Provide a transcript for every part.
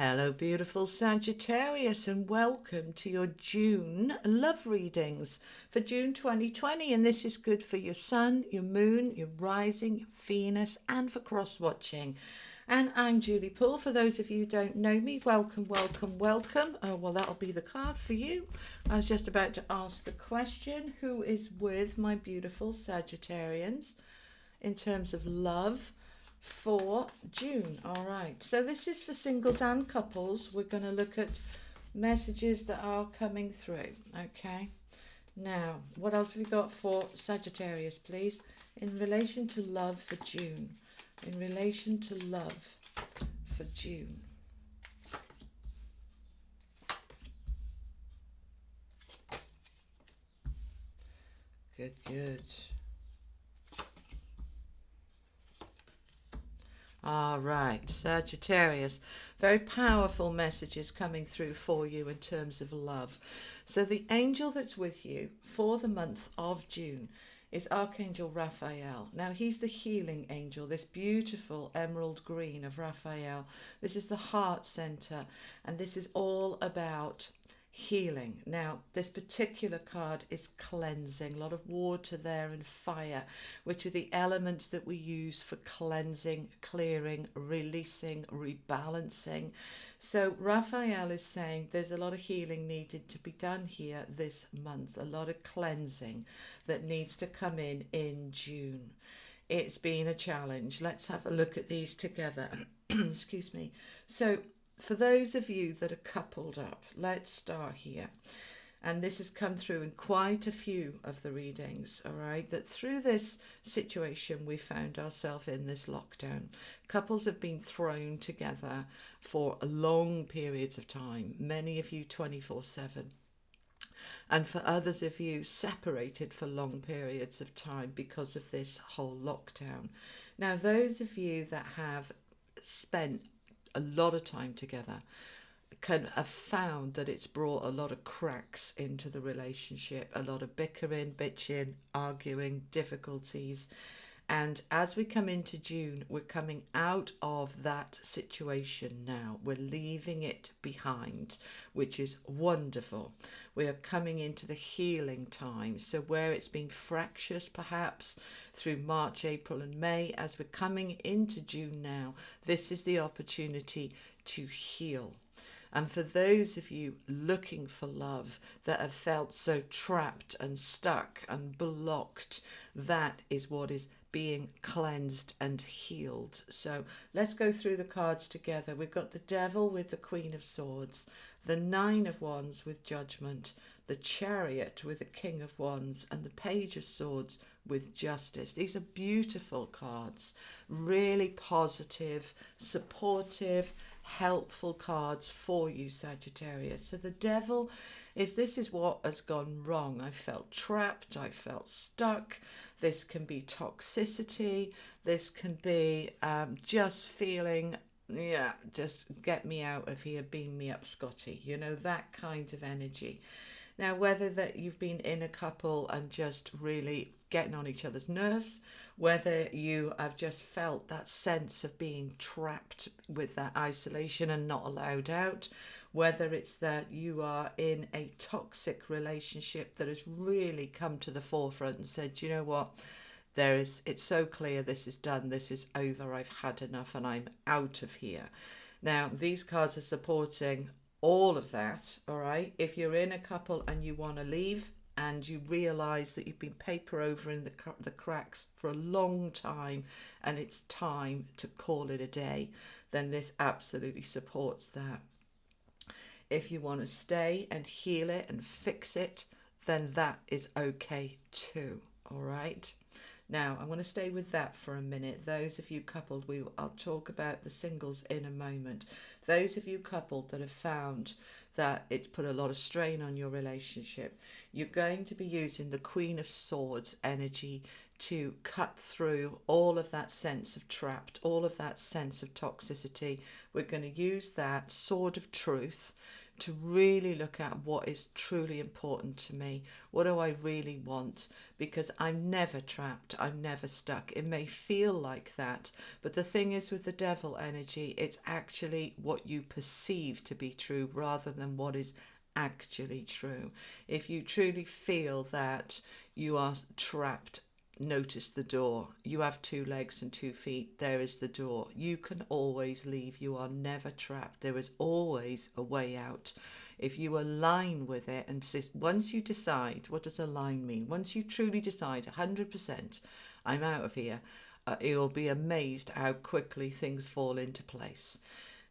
Hello, beautiful Sagittarius, and welcome to your June love readings for June 2020. And this is good for your sun, your moon, your rising, your Venus, and for cross watching. And I'm Julie Poole. For those of you who don't know me, welcome, welcome, welcome. Oh, well, that'll be the card for you. I was just about to ask the question, who is with my beautiful Sagittarians in terms of love for June? All right, so this is for singles and couples. We're going to look at messages that are coming through. Okay, now what else have we got for Sagittarius, please, in relation to love for June? In relation to love for June. Good, good. All right, Sagittarius, very powerful messages coming through for you in terms of love. So the angel that's with you for the month of June is Archangel Raphael. Now he's the healing angel, this beautiful emerald green of Raphael. This is the heart center, and this is all about healing. Now this particular card is cleansing, a lot of water there and fire, which are the elements that we use for cleansing, clearing, releasing, rebalancing. So Raphael is saying there's a lot of healing needed to be done here this month, a lot of cleansing that needs to come in June. It's been a challenge. Let's have a look at these together. Excuse me. So for those of you that are coupled up, let's start here. And this has come through in quite a few of the readings, all right, that through this situation we found ourselves in this lockdown. Couples have been thrown together for long periods of time, many of you 24/7. And for others of you separated for long periods of time because of this whole lockdown. Now, those of you that have spent a lot of time together can have found that it's brought a lot of cracks into the relationship, a lot of bickering, bitching, arguing, difficulties. And as we come into June, we're coming out of that situation now. We're leaving it behind, which is wonderful. We are coming into the healing time. So where it's been fractious perhaps through March, April and May, as we're coming into June now, this is the opportunity to heal. And for those of you looking for love that have felt so trapped and stuck and blocked, that is what is being cleansed and healed. So let's go through the cards together. We've got the Devil with the Queen of Swords, the Nine of Wands with Judgment, the Chariot with the King of Wands, and the Page of Swords with Justice. These are beautiful cards, really positive, supportive, helpful cards for you, Sagittarius. So the Devil is, this is what has gone wrong. I felt trapped, I felt stuck. This can be toxicity, this can be just feeling, yeah, just get me out of here, beam me up, Scotty, you know, that kind of energy. Now, whether that you've been in a couple and just really getting on each other's nerves, whether you have just felt that sense of being trapped with that isolation and not allowed out, whether it's that you are in a toxic relationship that has really come to the forefront and said, you know what, it's so clear, this is done, this is over, I've had enough and I'm out of here. Now, these cards are supporting all of that, all right? If you're in a couple and you want to leave and you realise that you've been paper over in the cracks for a long time and it's time to call it a day, then this absolutely supports that. If you want to stay and heal it and fix it, then that is okay too, all right? Now, I'm going to stay with that for a minute. Those of you coupled, I'll talk about the singles in a moment. Those of you coupled that have found that it's put a lot of strain on your relationship, you're going to be using the Queen of Swords energy to cut through all of that sense of trapped, all of that sense of toxicity. We're going to use that sword of truth to really look at what is truly important to me. What do I really want? Because I'm never trapped. I'm never stuck. It may feel like that, but the thing is with the devil energy, it's actually what you perceive to be true rather than what is actually true. If you truly feel that you are trapped, notice the door. You have 2 legs and 2 feet. There is the door. You can always leave. You are never trapped. There is always a way out. If you align with it, and once you decide, what does align mean? Once you truly decide 100%, I'm out of here, you'll be amazed how quickly things fall into place.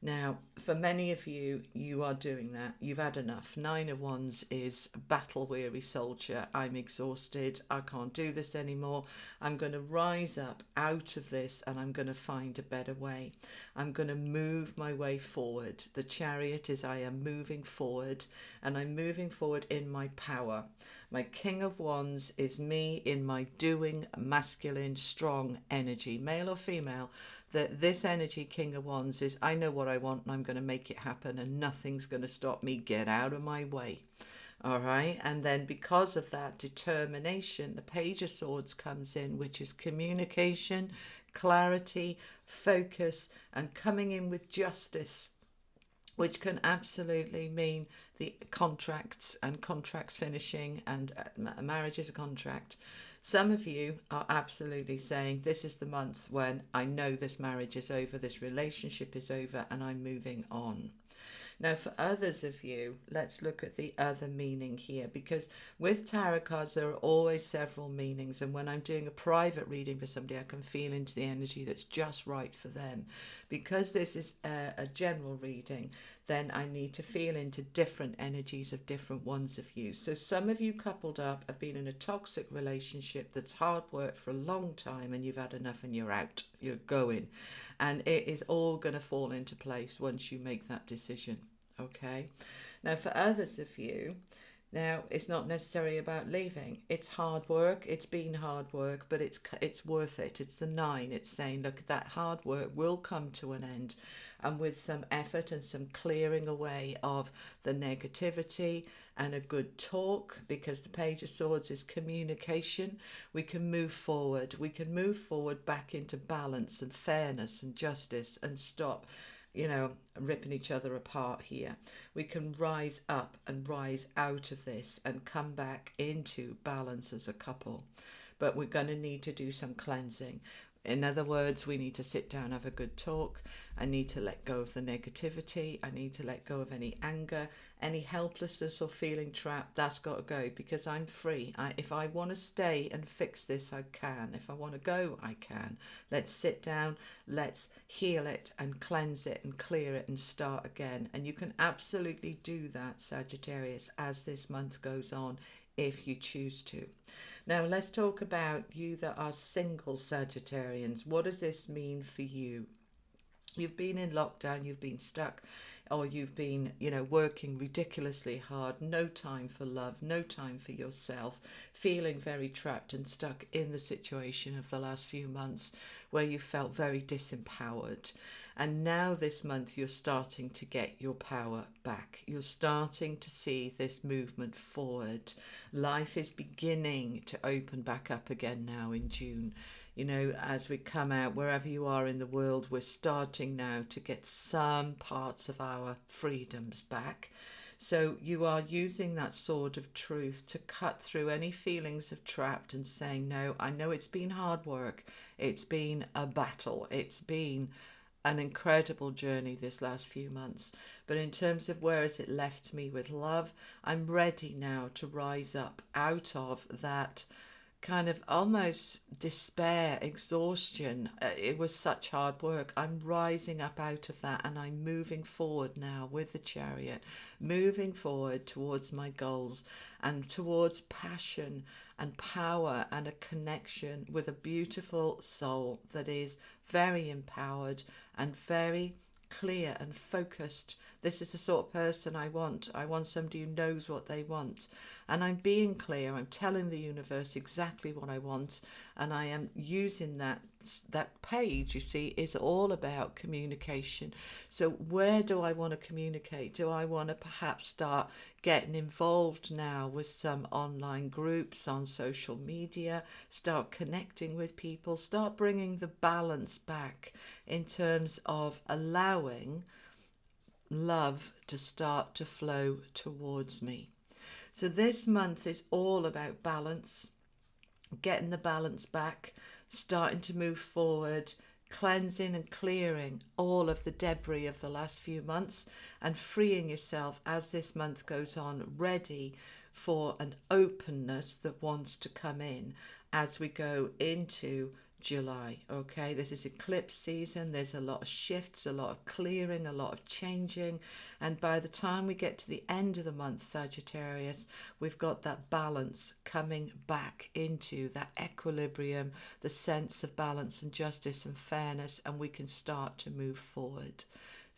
Now, for many of you, you are doing that. You've had enough. 9 of Wands is battle-weary soldier. I'm exhausted. I can't do this anymore. I'm going to rise up out of this and I'm going to find a better way. I'm going to move my way forward. The Chariot is I am moving forward, and I'm moving forward in my power. My King of Wands is me in my doing, masculine, strong energy, male or female. This energy, King of Wands, is I know what I want and I'm going to make it happen, and nothing's going to stop me. Get out of my way. All right. And then because of that determination, the Page of Swords comes in, which is communication, clarity, focus, and coming in with justice, which can absolutely mean the contracts and contracts finishing, and marriage is a contract. Some of you are absolutely saying this is the month when I know this marriage is over, this relationship is over, and I'm moving on. Now, for others of you, let's look at the other meaning here, because with tarot cards, there are always several meanings. And when I'm doing a private reading for somebody, I can feel into the energy that's just right for them. Because this is a general reading, then I need to feel into different energies of different ones of you. So some of you coupled up have been in a toxic relationship that's hard work for a long time, and you've had enough and you're out, you're going. And it is all going to fall into place once you make that decision. Okay. Now, for others of you, now it's not necessarily about leaving. It's hard work. It's been hard work, but it's worth it. It's the 9. It's saying, look, that hard work will come to an end, and with some effort and some clearing away of the negativity and a good talk, because the Page of Swords is communication, we can move forward. We can move forward back into balance and fairness and justice, and stop ripping each other apart here. We can rise up and rise out of this and come back into balance as a couple. But we're going to need to do some cleansing. In other words, we need to sit down, have a good talk. I need to let go of the negativity. I need to let go of any anger, any helplessness or feeling trapped. That's got to go, because I'm free. If I want to stay and fix this, I can. If I want to go, I can. Let's sit down, let's heal it and cleanse it and clear it and start again. And you can absolutely do that, Sagittarius, as this month goes on, if you choose to. Now, let's talk about you that are single Sagittarians. What does this mean for you? You've been in lockdown, you've been stuck, or you've been, working ridiculously hard, no time for love, no time for yourself, feeling very trapped and stuck in the situation of the last few months where you felt very disempowered. And now this month you're starting to get your power back. You're starting to see this movement forward. Life is beginning to open back up again now in June. As we come out, wherever you are in the world, we're starting now to get some parts of our freedoms back. So you are using that sword of truth to cut through any feelings of trapped and saying, no, I know it's been hard work. It's been a battle. It's been an incredible journey this last few months. But in terms of where has it left me with love, I'm ready now to rise up out of that kind of almost despair, exhaustion. It was such hard work. I'm rising up out of that, and I'm moving forward now with the Chariot, moving forward towards my goals and towards passion and power and a connection with a beautiful soul that is very empowered and very clear and focused. This is the sort of person I want. I want somebody who knows what they want. And I'm being clear. I'm telling the universe exactly what I want. And I am using that that page, you see, is all about communication. So where do I want to communicate? Do I want to perhaps start getting involved now with some online groups on social media, start connecting with people, start bringing the balance back in terms of allowing love to start to flow towards me? So this month is all about balance, getting the balance back, starting to move forward, cleansing and clearing all of the debris of the last few months, and freeing yourself as this month goes on, ready for an openness that wants to come in as we go into July. Okay, this is eclipse season. There's a lot of shifts, a lot of clearing, a lot of changing, and by the time we get to the end of the month, Sagittarius, we've got that balance coming back into that equilibrium, the sense of balance and justice and fairness, and we can start to move forward.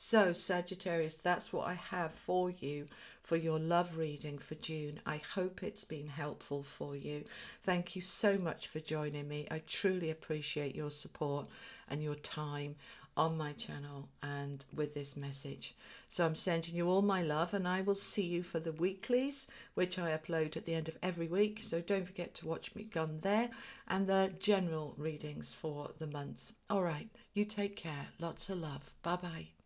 So Sagittarius, that's what I have for you for your love reading for June. I hope it's been helpful for you. Thank you so much for joining me. I truly appreciate your support and your time on my channel and with this message. So I'm sending you all my love, and I will see you for the weeklies, which I upload at the end of every week. So don't forget to watch me on there, and the general readings for the month. All right, you take care. Lots of love. Bye bye.